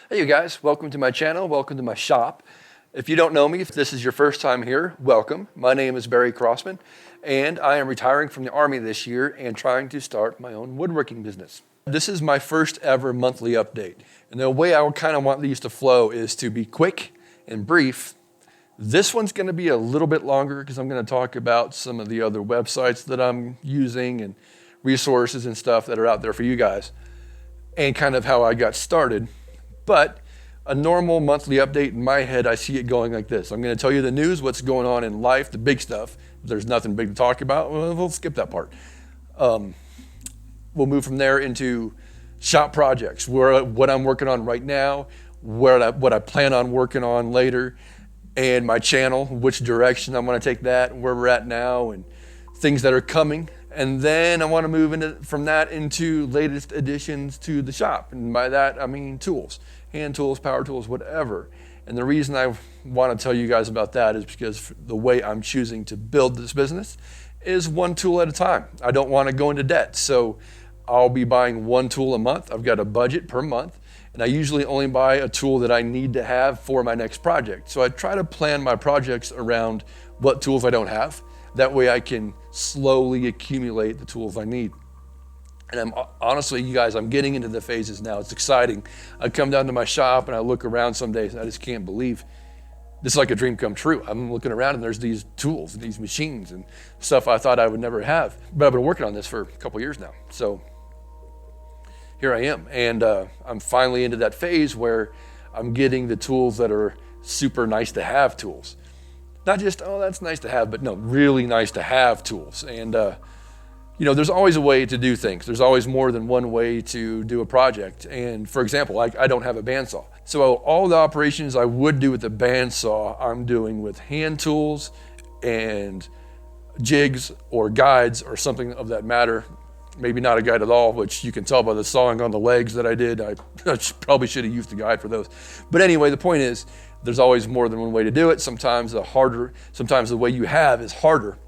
Hey you guys, welcome to my channel, welcome to my shop. If you don't know me, if this is your first time here, welcome. My name is Barry Crossman, and I am retiring from the Army this year and trying to start my own woodworking business. This is my first ever monthly update, and the way I kind of want these to flow is to be quick and brief. This one's going to be a little bit longer because I'm going to talk about some of the other websites that I'm using and resources and stuff that are out there for you guys, and kind of how I got started. But a normal monthly update in my head, I see it going like this. I'm going to tell you the news, what's going on in life, the big stuff. If there's nothing big to talk about, well, we'll skip that part. We'll move from there into shop projects, what I'm working on right now, what I plan on working on later, and my channel, which direction I'm going to take that, where we're at now, and things that are coming. And then I want to move from that into latest additions to the shop. And by that, I mean tools, hand tools, power tools, whatever. And the reason I want to tell you guys about that is because the way I'm choosing to build this business is one tool at a time. I don't want to go into debt. So I'll be buying one tool a month. I've got a budget per month. And I usually only buy a tool that I need to have for my next project. So I try to plan my projects around what tools I don't have. That way I can slowly accumulate the tools I need. And honestly, you guys, I'm getting into the phases now. It's exciting. I come down to my shop and I look around some days and I just can't believe this is like a dream come true. I'm looking around and there's these tools, these machines and stuff I thought I would never have. But I've been working on this for a couple years now. So here I am. And I'm finally into that phase where I'm getting the tools that are super nice to have tools. Not just, oh, that's nice to have, but no, really nice to have tools. And, there's always a way to do things. There's always more than one way to do a project. And for example, I don't have a bandsaw. So all the operations I would do with the bandsaw, I'm doing with hand tools and jigs or guides or something of that matter. Maybe not a guide at all, which you can tell by the sawing on the legs that I did. I probably should have used a guide for those. But anyway, the point is, there's always more than one way to do it. Sometimes the way you have is harder.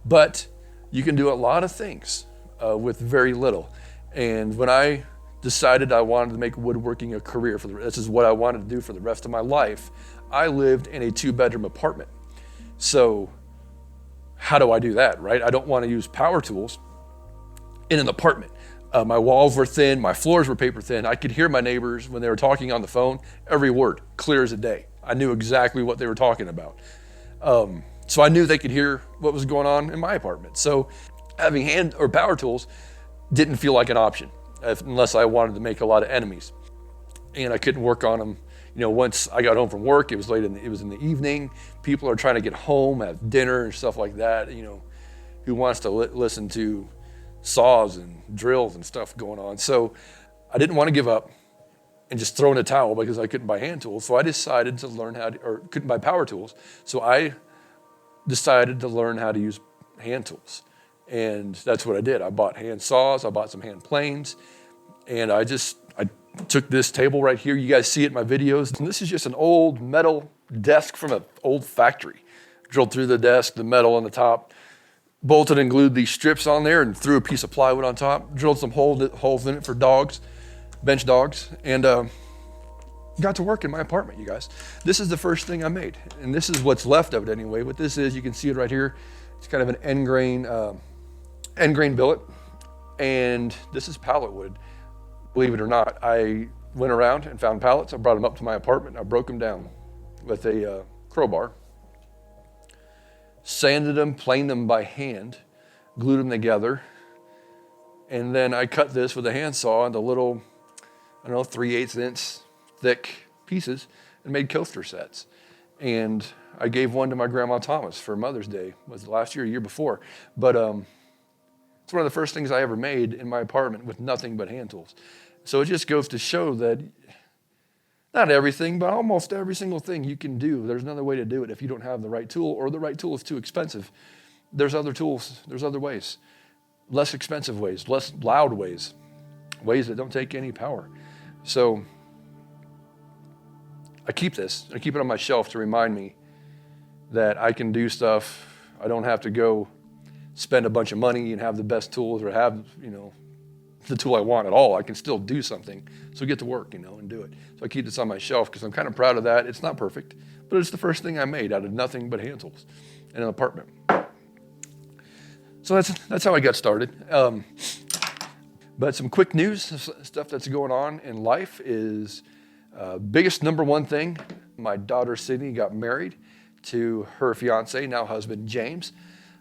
But you can do a lot of things with very little. And when I decided I wanted to make woodworking a career, this is what I wanted to do for the rest of my life, I lived in a 2-bedroom apartment. So how do I do that, right? I don't want to use power tools in an apartment. My walls were thin, my floors were paper thin. I could hear my neighbors when they were talking on the phone, every word, clear as a day. I knew exactly what they were talking about. So I knew they could hear what was going on in my apartment. So having hand or power tools didn't feel like an option unless I wanted to make a lot of enemies. And I couldn't work on them. Once I got home from work, it was it was in the evening. People are trying to get home, have dinner and stuff like that. Who wants to listen to saws and drills and stuff going on. So I didn't want to give up and just throw in a towel because I couldn't buy hand tools. So I decided to learn couldn't buy power tools. So I decided to learn how to use hand tools. And that's what I did. I bought hand saws, I bought some hand planes, and I took this table right here. You guys see it in my videos. And this is just an old metal desk from an old factory. Drilled through the desk, the metal on the top, bolted and glued these strips on there and threw a piece of plywood on top, drilled some holes in it for dogs, bench dogs, and got to work in my apartment, you guys. This is the first thing I made, and this is what's left of it anyway. What this is, you can see it right here. It's kind of an end grain billet, and this is pallet wood. Believe it or not, I went around and found pallets. I brought them up to my apartment. I broke them down with a crowbar, sanded them, planed them by hand, glued them together, and then I cut this with a handsaw into little, 3/8 inch thick pieces and made coaster sets. And I gave one to my grandma Thomas for Mother's Day. Was it last year, a year before? But it's one of the first things I ever made in my apartment with nothing but hand tools. So it just goes to show that not everything, but almost every single thing you can do. There's another way to do it if you don't have the right tool, or the right tool is too expensive. There's other tools, there's other ways. Less expensive ways, less loud ways that don't take any power. So I keep this. I keep it on my shelf to remind me that I can do stuff. I don't have to go spend a bunch of money and have the best tools or have, the tool I want at all, I can still do something. So get to work, and do it. So I keep this on my shelf because I'm kind of proud of that. It's not perfect, but it's the first thing I made out of nothing but hand tools in an apartment. So that's how I got started. But some quick news, stuff that's going on in life is biggest number one thing. My daughter Sydney got married to her fiance, now husband, James.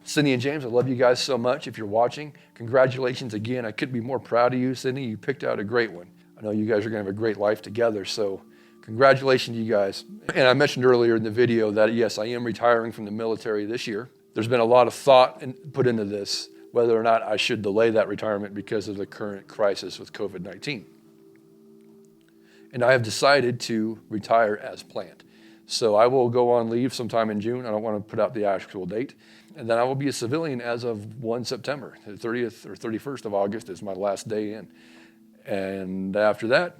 Sydney and James, I love you guys so much. If you're watching, congratulations again. I couldn't be more proud of you, Sydney. You picked out a great one. I know you guys are going to have a great life together, so congratulations to you guys. And I mentioned earlier in the video that, yes, I am retiring from the military this year. There's been a lot of thought put into this, whether or not I should delay that retirement because of the current crisis with COVID-19. And I have decided to retire as planned. So I will go on leave sometime in June. I don't want to put out the actual date. And then I will be a civilian as of 1 September. The 30th or 31st of August is my last day in. And after that,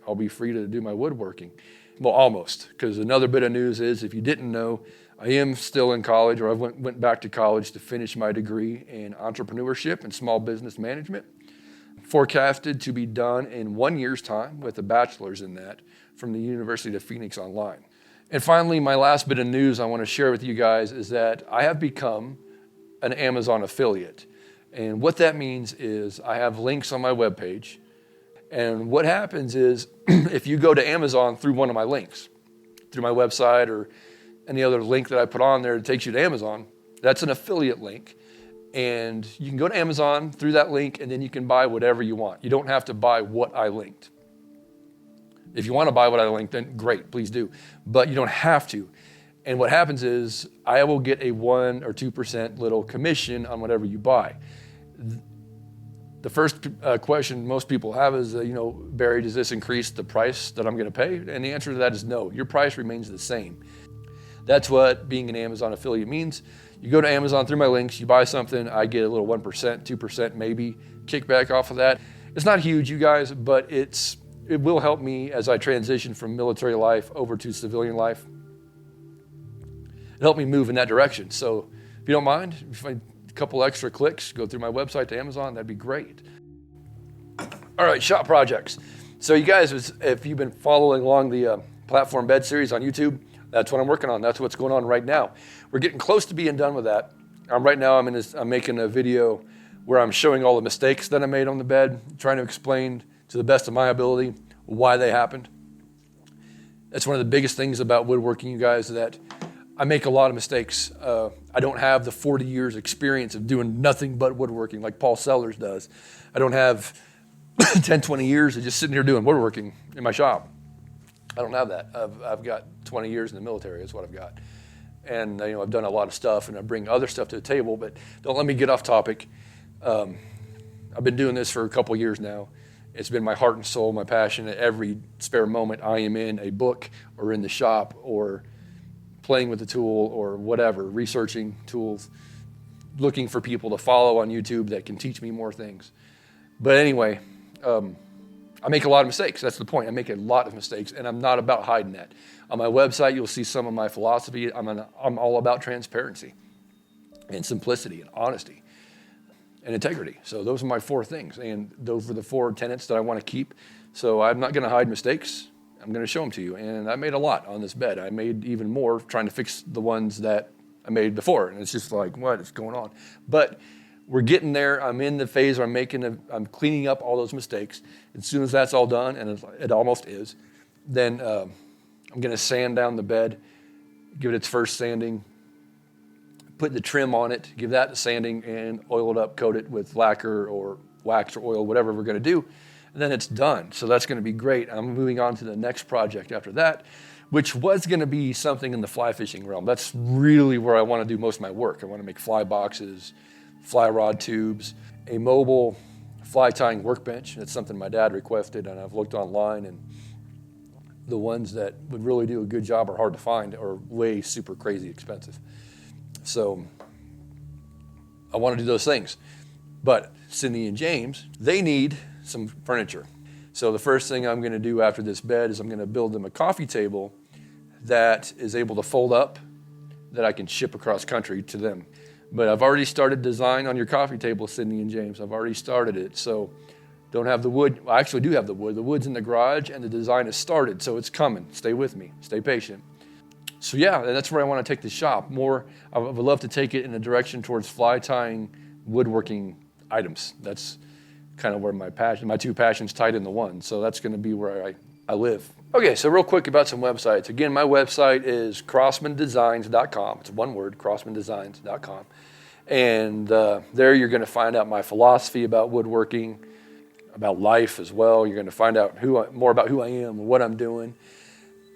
I'll be free to do my woodworking. Well, almost, because another bit of news is, if you didn't know, I am still in college, or I went back to college to finish my degree in entrepreneurship and small business management. Forecasted to be done in 1 year's time with a bachelor's in that from the University of Phoenix online. And finally, my last bit of news I want to share with you guys is that I have become an Amazon affiliate. And what that means is I have links on my webpage. And what happens is if you go to Amazon through one of my links, through my website or any other link that I put on there that takes you to Amazon, that's an affiliate link. And you can go to Amazon through that link, and then you can buy whatever you want. You don't have to buy what I linked. If you want to buy what I linked, then great, please do. But you don't have to. And what happens is I will get a 1 or 2% little commission on whatever you buy. The first question most people have is, Barry, does this increase the price that I'm going to pay? And the answer to that is no. Your price remains the same. That's what being an Amazon affiliate means. You go to Amazon through my links, you buy something, I get a little 1%, 2% maybe kickback off of that. It's not huge, you guys, but it will help me as I transition from military life over to civilian life. It helped me move in that direction. So if you don't mind, if I a couple extra clicks, go through my website to Amazon, that'd be great. All right, shop projects. So you guys, if you've been following along the platform bed series on YouTube, that's what I'm working on. That's what's going on right now. We're getting close to being done with that. Right now I'm making a video where I'm showing all the mistakes that I made on the bed, trying to explain to the best of my ability why they happened. That's one of the biggest things about woodworking, you guys, that I make a lot of mistakes. I don't have the 40 years experience of doing nothing but woodworking like Paul Sellers does. I don't have 10, 20 years of just sitting here doing woodworking in my shop. I don't have that. I've got 20 years in the military, is what I've got. And I've done a lot of stuff, and I bring other stuff to the table, but don't let me get off topic. I've been doing this for a couple years now. It's been my heart and soul, my passion. At every spare moment I am in a book or in the shop or playing with the tool or whatever, researching tools, looking for people to follow on YouTube that can teach me more things. But anyway, I make a lot of mistakes. That's the point. I make a lot of mistakes, and I'm not about hiding that. On my website, you'll see some of my philosophy. I'm all about transparency and simplicity and honesty and integrity. So those are my 4 things, and those are the 4 tenets that I want to keep. So I'm not going to hide mistakes. I'm going to show them to you. And I made a lot on this bed. I made even more trying to fix the ones that I made before. And it's just like, what is going on? But we're getting there. I'm in the phase where I'm cleaning up all those mistakes. As soon as that's all done, and it almost is, then I'm going to sand down the bed, give it its first sanding, put the trim on it, give that the sanding, and oil it up, coat it with lacquer or wax or oil, whatever we're going to do. And then it's done. So that's going to be great. I'm moving on to the next project after that, which was going to be something in the fly fishing realm. That's really where I want to do most of my work. I want to make fly boxes, fly rod tubes, a mobile fly tying workbench. That's something my dad requested, and I've looked online, and the ones that would really do a good job are hard to find or way super crazy expensive. So I want to do those things. But Sydney and James, they need some furniture. So the first thing I'm going to do after this bed is I'm going to build them a coffee table that is able to fold up, that I can ship across country to them. But I've already started design on your coffee table, Sydney and James. I've already started it. So Don't have the wood. I actually do have the wood. The wood's in the garage and the design is started, so it's coming. Stay with me. Stay patient. So yeah, that's where I want to take the shop. I would love to take it in a direction towards fly tying, woodworking items. That's kind of where my two passions tied into one. So that's going to be where I live. Okay, so real quick about some websites. Again, my website is crossmandesigns.com. It's one word, crossmandesigns.com. And there you're going to find out my philosophy about woodworking, about life as well. You're going to find out more about who I am and what I'm doing.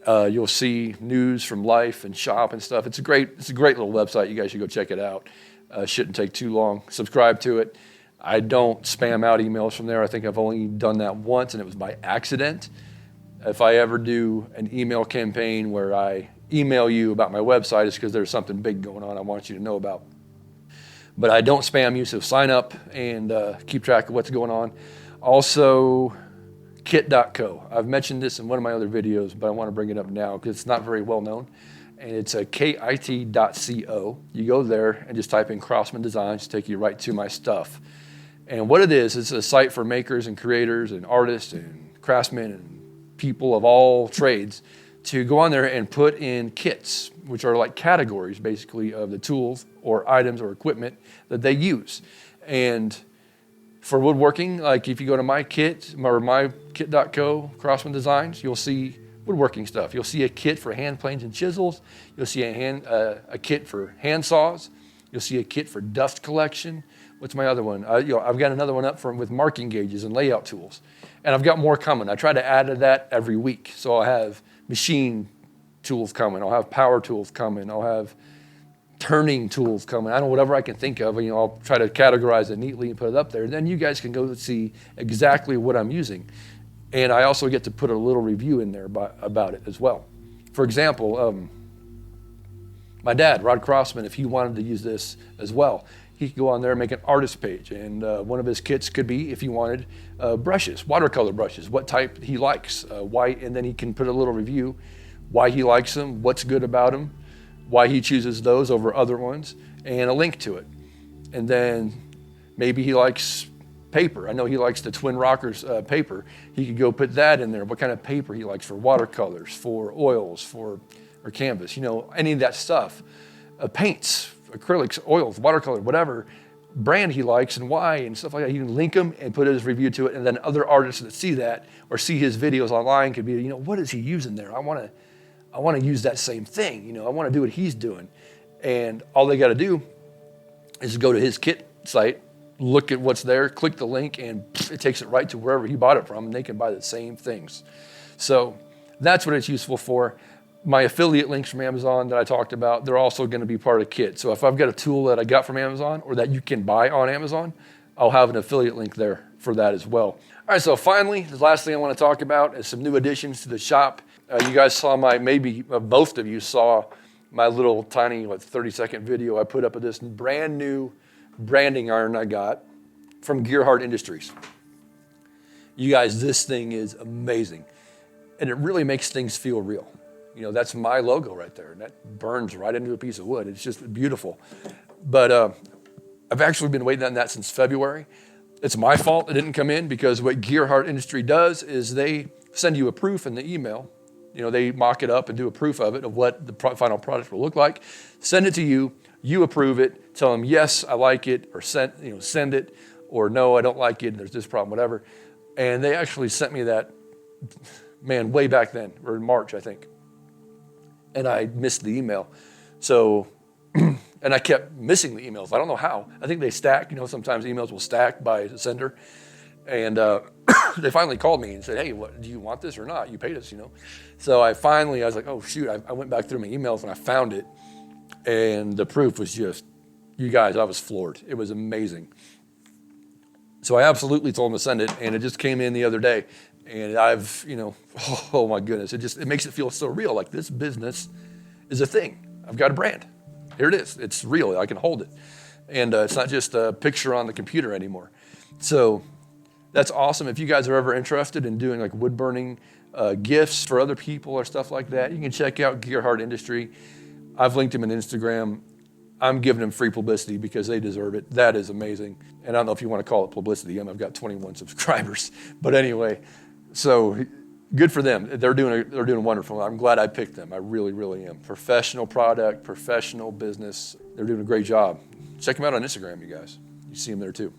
You'll see news from life and shop and stuff. It's a great little website. You guys should go check it out. Shouldn't take too long. Subscribe to it. I don't spam out emails from there. I think I've only done that once, and it was by accident. If I ever do an email campaign where I email you about my website, it's because there's something big going on I want you to know about. But I don't spam you, so sign up and keep track of what's going on. Also, kit.co. I've mentioned this in one of my other videos, but I want to bring it up now because it's not very well known. And it's a kit.co. You go there and just type in Crossman Designs, take you right to my stuff. And what it is, it's a site for makers and creators and artists and craftsmen and people of all trades to go on there and put in kits, which are like categories basically of the tools or items or equipment that they use. And for woodworking, like if you go to my kit or my kit.co, Crossman Designs, you'll see woodworking stuff. You'll see a kit for hand planes and chisels. You'll see a kit for hand saws. You'll see a kit for dust collection. What's my other one? I've got another one up with marking gauges and layout tools. And I've got more coming. I try to add to that every week. So I'll have machine tools coming. I'll have power tools coming. I'll have turning tools coming. I don't know, whatever I can think of. I'll try to categorize it neatly and put it up there. Then you guys can go see exactly what I'm using. And I also get to put a little review in there about it as well. For example, my dad, Rod Crossman, if he wanted to use this as well, he could go on there and make an artist page. And one of his kits could be, if he wanted, brushes, watercolor brushes, what type he likes, and then he can put a little review, why he likes them, what's good about them, why he chooses those over other ones, and a link to it. And then maybe he likes paper. I know he likes the Twin Rockers paper. He could go put that in there, what kind of paper he likes for watercolors, for oils, or canvas, any of that stuff. Paints, acrylics, oils, watercolor, whatever brand he likes and why and stuff like that. You can link them and put his review to it, and then other artists that see that or see his videos online could be, what is he using there? I want to use that same thing. I want to do what he's doing. And all they got to do is go to his kit site, look at what's there, click the link, and it takes it right to wherever he bought it from, and they can buy the same things. So that's what it's useful for. My affiliate links from Amazon that I talked about, they're also going to be part of Kit. So if I've got a tool that I got from Amazon or that you can buy on Amazon, I'll have an affiliate link there for that as well. All right, so finally, the last thing I want to talk about is some new additions to the shop. You guys saw maybe both of you saw my little tiny 30-second video I put up of this brand new branding iron I got from Gearhart Industries. You guys, this thing is amazing. And it really makes things feel real. That's my logo right there. And that burns right into a piece of wood. It's just beautiful. But I've actually been waiting on that since February. It's my fault it didn't come in because what Gearhart Industry does is they send you a proof in the email. They mock it up and do a proof of it, of what the final product will look like. Send it to you. You approve it. Tell them, yes, I like it, or send it, or no, I don't like it, there's this problem, whatever. And they actually sent me that, way back then, or in March, I think. And I missed the email. So, and I kept missing the emails. I don't know how. I think they stack. Sometimes emails will stack by the sender. And they finally called me and said, hey, do you want this or not? You paid us, So I was like, oh, shoot. I went back through my emails and I found it. And the proof was just, you guys, I was floored. It was amazing. So I absolutely told them to send it. And it just came in the other day. And I've, oh my goodness, it makes it feel so real. Like this business is a thing. I've got a brand. Here it is. It's real. I can hold it. And it's not just a picture on the computer anymore. So that's awesome. If you guys are ever interested in doing like wood burning gifts for other people or stuff like that, you can check out Gearhart Industry. I've linked him on Instagram. I'm giving them free publicity because they deserve it. That is amazing. And I don't know if you want to call it publicity. I've got 21 subscribers. But anyway, so good for them. They're doing wonderful. I'm glad I picked them. I really, really am. Professional product, professional business. They're doing a great job. Check them out on Instagram, you guys. You see them there too.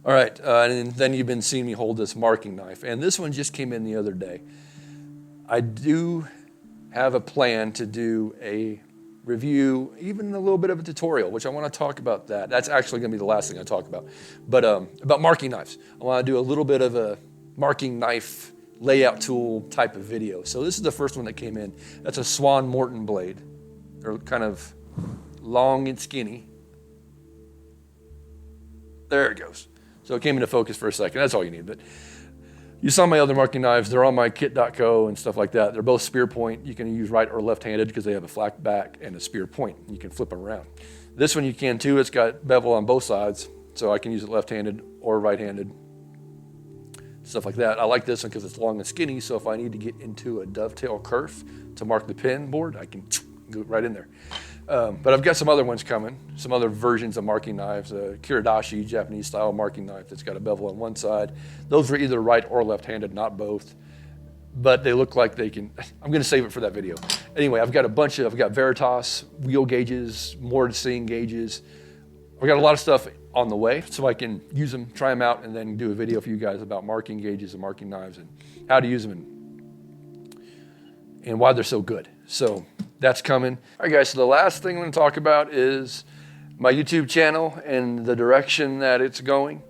All right, and then you've been seeing me hold this marking knife. And this one just came in the other day. I do have a plan to do a review, even a little bit of a tutorial, which I want to talk about that. That's actually going to be the last thing I talk about. But about marking knives. I want to do a little bit of a marking knife layout tool type of video. So this is the first one that came in. That's a Swan Morton blade. They're kind of long and skinny. There it goes. So it came into focus for a second. That's all you need. But you saw my other marking knives. They're on my kit.co and stuff like that. They're both spear point. You can use right or left-handed because they have a flat back and a spear point. You can flip them around. This one you can too. It's got bevel on both sides, so I can use it left-handed or right-handed, stuff like that. I like this one because it's long and skinny, so if I need to get into a dovetail kerf to mark the pin board, I can go right in there. But I've got some other ones coming, some other versions of marking knives, a Kiradashi Japanese style marking knife that's got a bevel on one side. Those are either right or left-handed, not both. But they look like they can, I'm gonna save it for that video. Anyway, I've got Veritas wheel gauges, mortising gauges. I've got a lot of stuff on the way so I can use them, try them out, and then do a video for you guys about marking gauges and marking knives and how to use them and why they're so good. So that's coming. All right, guys, so the last thing I'm going to talk about is my YouTube channel and the direction that it's going.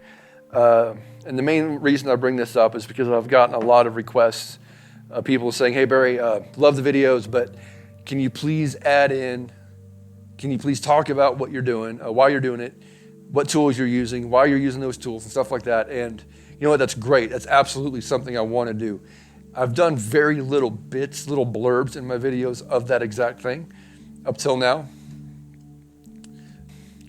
And the main reason I bring this up is because I've gotten a lot of requests, people saying, hey, Barry, love the videos, but can you please talk about what you're doing, why you're doing it, what tools you're using, why you're using those tools and stuff like that. And you know what, that's great. That's absolutely something I want to do. I've done very little bits, little blurbs in my videos of that exact thing up till now.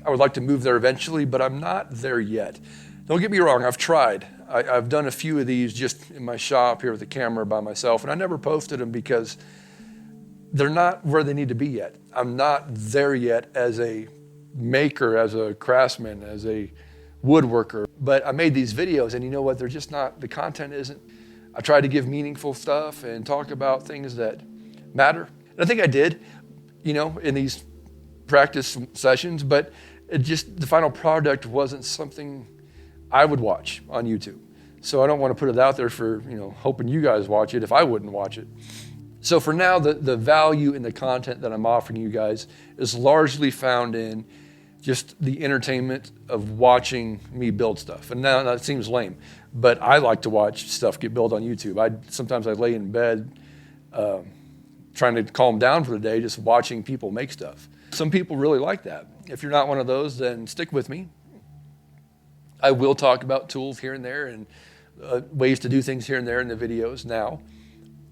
I would like to move there eventually, but I'm not there yet. Don't get me wrong, I've tried. I've done a few of these just in my shop here with the camera by myself, and I never posted them because they're not where they need to be yet. I'm not there yet as a maker, as a craftsman, as a woodworker. But I made these videos, and you know what? They're just not, the content isn't. I tried to give meaningful stuff and talk about things that matter. And I think I did, in these practice sessions, but the final product wasn't something I would watch on YouTube. So I don't want to put it out there for, hoping you guys watch it if I wouldn't watch it. So for now, the value in the content that I'm offering you guys is largely found in just the entertainment of watching me build stuff. And now that seems lame, but I like to watch stuff get built on YouTube. Sometimes I lay in bed trying to calm down for the day, just watching people make stuff. Some people really like that. If you're not one of those, then stick with me. I will talk about tools here and there and ways to do things here and there in the videos now.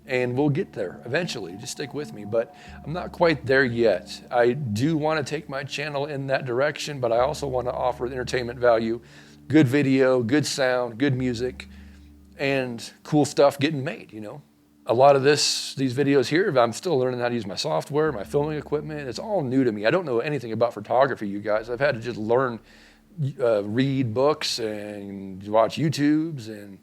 And we'll get there eventually, just stick with me. But I'm not quite there yet. I do want to take my channel in that direction, but I also want to offer entertainment value, good video, good sound, good music, and cool stuff getting made, A lot of these videos here, I'm still learning how to use my software, my filming equipment. It's all new to me. I don't know anything about photography, you guys. I've had to just learn, read books and watch YouTubes and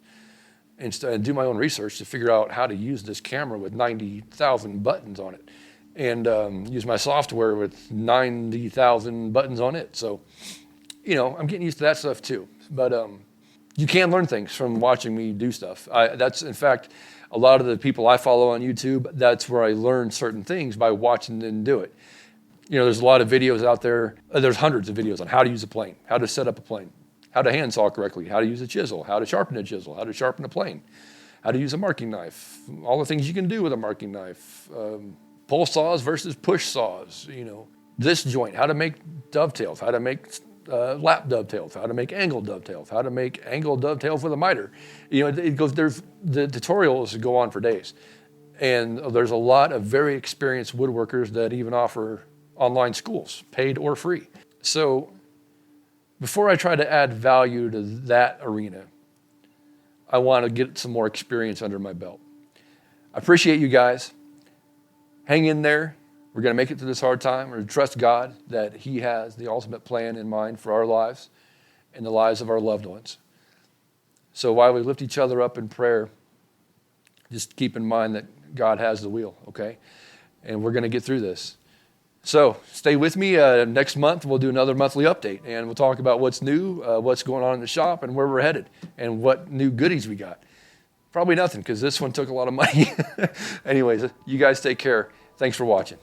do my own research to figure out how to use this camera with 90,000 buttons on it and use my software with 90,000 buttons on it. So, I'm getting used to that stuff too. But you can learn things from watching me do stuff. That's, in fact, a lot of the people I follow on YouTube, that's where I learn certain things by watching them do it. There's a lot of videos out there. There's hundreds of videos on how to use a plane, how to set up a plane, how to handsaw correctly, how to use a chisel, how to sharpen a chisel, how to sharpen a plane, how to use a marking knife, all the things you can do with a marking knife, pull saws versus push saws, this joint, how to make dovetails, how to make lap dovetails, how to make angle dovetails, how to make angle dovetails with a miter. It goes, the tutorials go on for days. And there's a lot of very experienced woodworkers that even offer online schools, paid or free. So before I try to add value to that arena, I want to get some more experience under my belt. I appreciate you guys. Hang in there. We're going to make it through this hard time. We're going to trust God that he has the ultimate plan in mind for our lives and the lives of our loved ones. So while we lift each other up in prayer, just keep in mind that God has the wheel, okay? And we're going to get through this. So stay with me. Next month, we'll do another monthly update, and we'll talk about what's new, what's going on in the shop, and where we're headed, and what new goodies we got. Probably nothing, because this one took a lot of money. Anyways, you guys take care. Thanks for watching.